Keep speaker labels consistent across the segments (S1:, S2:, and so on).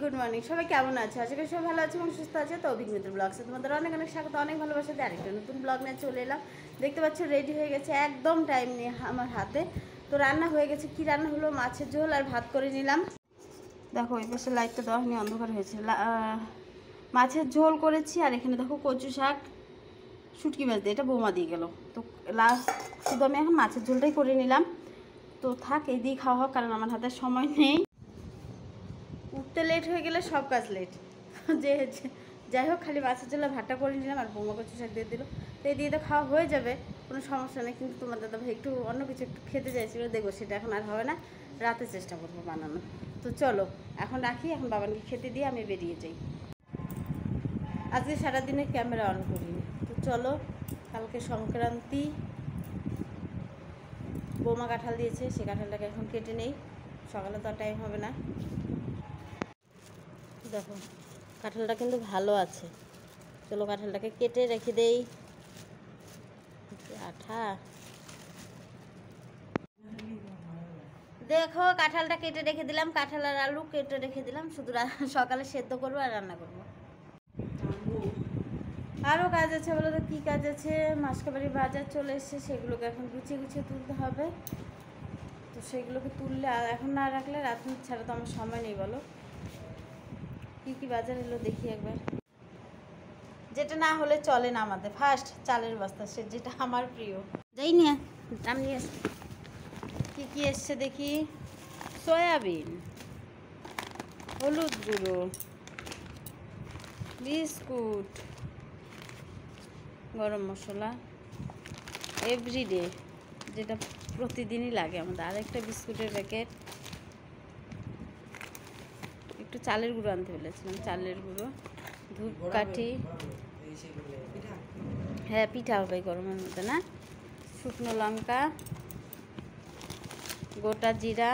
S1: Good morning, সবাই কেমন আছে? আজকে সবাই ভালো আছে এবং সুস্থ আছে। তো অভিজ্ঞতা ব্লগসে তোমাদের অনেক অনেক স্বাগত, অনেক ভালোবাসা দিয়ে আরেকটা নতুন ব্লগ নিয়ে চলে এলাম। দেখতে পাচ্ছ রেডি হয়ে গেছে, একদম টাইম নিয়ে আমার হাতে। তো রান্না হয়ে গেছে, কি রান্না হলো? মাছের ঝোল আর ভাত করে নিলাম। দেখো এই পাশে লাইটটা দেওয়া হয়নি, অন্ধকার হয়েছে। মাছের ঝোল করেছি, আর এখানে দেখো কচু শাক, শুটকি মাছ দিয়ে, এটা বৌমা দিয়ে গেল। তো লাস্ট শুধু আমি এখন মাছের ঝোলটাই করে নিলাম। তো থাক, এই দিয়ে খাওয়া হোক, কারণ আমার হাতে সময় নেই। উঠতে লেট হয়ে গেলে সব কাজ লেট। যে যাই হোক, খালি মাছের ঝোলা ভাতটা করে নিলাম, আর বৌমা কচু শাক দিয়ে দিল। তো এই দিয়ে তো খাওয়া হয়ে যাবে, কোনো সমস্যা নেই। কিন্তু তোমার দাদা ভাই একটু অন্য কিছু একটু খেতে চাইছিল, দেখবো সেটা এখন আর হবে না, রাতে চেষ্টা করবো বানানো। তো চলো এখন রাখি, এখন বাবানকে খেতে দিয়ে আমি বেরিয়ে যাই। আজকে সারাদিনে ক্যামেরা অন করিনি। তো চলো, কালকে সংক্রান্তি, বৌমা কাঁঠাল দিয়েছে, সে কাঁঠালটাকে এখন কেটে নেই, সকালে তো আর টাইম হবে না। দেখো কাঁঠালটা কিন্তু ভালো আছে, চলো কাঁঠালটাকে কেটে রেখে দেই। আঠা, দেখো কাঁঠালটা কেটে রেখে দিলাম, কাঁঠাল আর আলু কেটে রেখে দিলাম, শুধু সকালে সেদ্ধ করবো আর রান্না করবো। আরও কাজ আছে, বলো তো কী কাজ আছে? মাসকাবাড়ি বাজার চলে এসছে, সেগুলোকে এখন গুছিয়ে গুছিয়ে তুলতে হবে। তো সেগুলোকে তুললে, আর এখন না রাখলে রাত ছাড়া তো আমার সময় নেই। বলো কী কী বাজার এলো দেখি একবার। যেটা না হলে চলে না আমাদের, ফার্স্ট চালের বস্তা, সে যেটা আমার প্রিয়। যাই নিয়ে দাম নিয়ে আসছি। কী কী এসছে দেখি। সয়াবিন, হলুদ গুঁড়ো, বিস্কুট, গরম মশলা এভরিডে, যেটা প্রতিদিনই লাগে আমাদের, আরেকটা বিস্কুটের প্যাকেট, একটু চালের গুঁড়ো আনতে বলেছিলাম, চালের গুঁড়ো, ধূপকাঠি, হ্যাঁ পিঠা হবে গরমের মধ্যে না, শুকনো লঙ্কা, গোটা জিরা,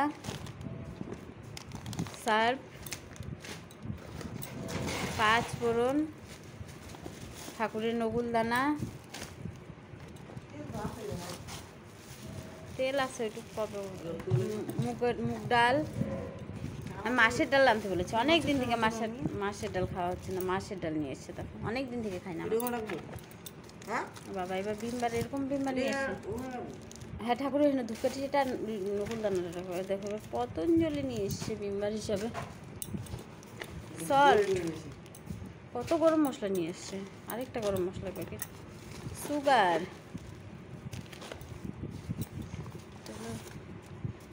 S1: সার্ফ, 5 ফোড়ন, ঠাকুরের নগুলদানা, তেল আছে একটু, কত মুগ ডাল। আমি মাছের ডাল আনতে বলেছি, অনেক দিন থেকে মাছের ডাল খাওয়া হচ্ছে না, মাছের ডাল নিয়ে এসছে, দেখো অনেক দিন থেকে খাই না বাবা। এবার বিমবার, এরকম বিমবার নিয়ে এসছে। হ্যাঁ ঠাকুরের এখানে ধূপকাঠি, সেটা নকুলদানাটা দেখো। এবার পতঞ্জলি নিয়ে এসছে বিমবার হিসাবে। সল্ট, কত গরম মশলা নিয়ে এসছে, আরেকটা গরম মশলার প্যাকেট, সুগার,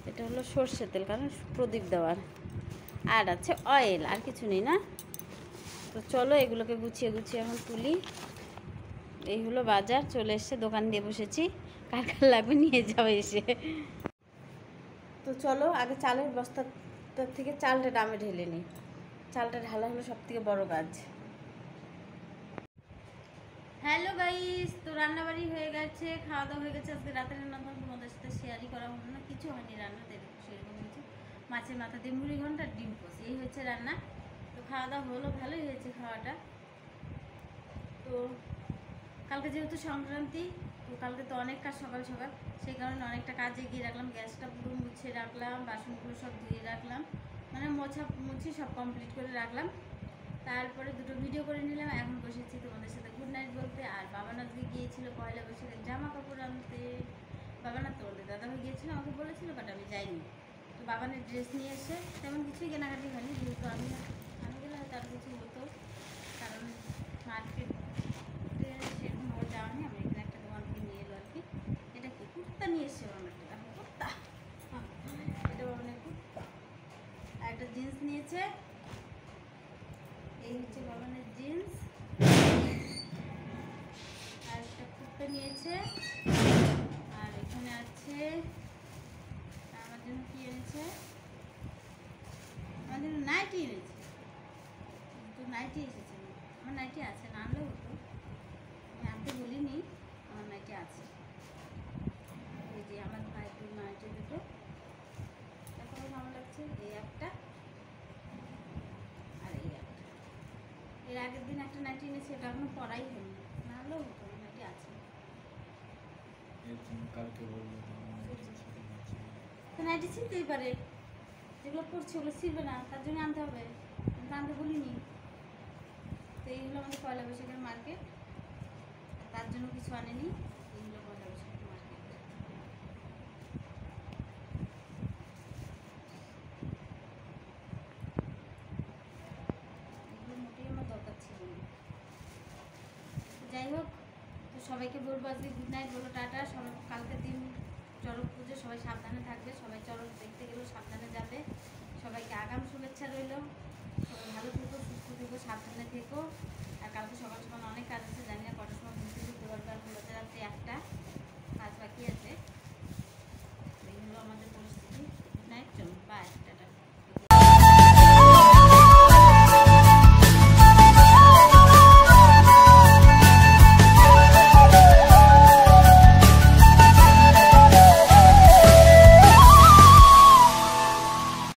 S1: এটা হলো সর্ষের তেল, কারণ প্রদীপ দেওয়ার, আর আছে অয়েল, আর কিছু নেই না। তো চলো এগুলোকে গুছিয়ে গুছিয়ে এখন তুলি। এই হলো বাজার, চলে এসছে, দোকান দিয়ে বসেছি, কার কার লাগবে নিয়ে যাও এসে। তো চলো আগে চালের বস্তাটার থেকে চালটা ডামে ঢেলে নিই, চালটা ঢালা হলো সব থেকে বড় কাজ। হ্যালো গাইস, তো রান্নাবাড়ি হয়ে গেছে, খাওয়া দাওয়া হয়ে গেছে। আজকে রাতের রান্না তোমাদের সাথে শেয়ারই করা হলো না, কিছু হয়নি রান্নাতে, সেরকম কিছু। মাছের মাথা দিয়ে মুড়ি ঘন্টা, ডিম পোস, এই হচ্ছে রান্না। তো খাওয়া দাওয়া হলো, ভালোই হয়েছে খাওয়াটা। তো কালকে যেহেতু সংক্রান্তি, তো কালকে তো অনেক কাজ সকাল সকাল, সেই কারণে অনেকটা কাজ এগিয়ে রাখলাম। গ্যাসটা পুরো মুছে রাখলাম, বাসনগুলো সব ধুয়ে রাখলাম, মানে মুছি সব কমপ্লিট করে রাখলাম। তারপরে দুটো ভিডিও করে নিলাম, এখন বসেছি তোমাদের সাথে গুড নাইট বলতে। আর বাবা আজকে গিয়েছিল পয়লা বৈশাখের জামা কাপড় আনতে। বাবা না, তোমাদের দাদাভাই গিয়েছিল, আমাকে বলেছিল, বাট আমি যাইনি। তো বাবানের ড্রেস নিয়ে এসে তেমন কিছুই কেনাকাটি হয়নি, যেহেতু আমি গেলে হয়তো আরও কিছু হতো, কারণ মার্কেট সেরকম ওর যাওয়া নেই। আমি এখানে একটা দোকান থেকে নিয়ে এলো আর কি। এটা কি কুর্তা নিয়ে এসছে, অনেকটা দেখো কুর্তা, এটা অনেক কুর্তা। আর একটা জিন্স নিয়েছে, এই হচ্ছে বাবানের জিন্স, আর একটা কুর্তা নিয়েছে। আর এখানে আছে আমার জন্য কি এনেছে, আমার জন্য নাইটি এনেছে, তো নাইটি এসেছে, আমার নাইটি আছে, না আনলেও হতো, আমি আনতে বলিনি, আমার নাইটি আছে। এই যে আমার ভাইটির নাইটি দুটো, দেখো ভালো লাগছে, এই একটা আর এই একটা। এর আগের দিন একটা নাইটি এনেছি, এটা এখনো পরাই হয়নি, না হলেও হতো, নাইটি আছে। তো নাইটি ছিঁড়তেই পারে, যেগুলো পড়ছে ওগুলো ছিঁড়বে না, তার জন্য আনতে হবে। তো আনতে বলিনি। তো এই হলো আমাদের পয়লা বৈশাখের মার্কেট, তার জন্য কিছু আনেনি। এই হলো পয়লা বৈশাখের মার্কেট। এগুলো মোটেই আমার দরকার ছিল না। যাই হোক, তো সবাইকে বলবো আজকে গুড নাইট, বলো টাটা। সবাই কালকের দিন চড়ক পুজো, সবাই সাবধানে থাকবে, সবাই চড়ক দেখতে গেলেও সাবধানে যাবে। সবাইকে আগাম শুভেচ্ছা রইল। সবাই ভালো থেকো, সুস্থ থেকো, সাবধানে থেকো। আর কালকে সকাল সকাল অনেক কাজ আছে।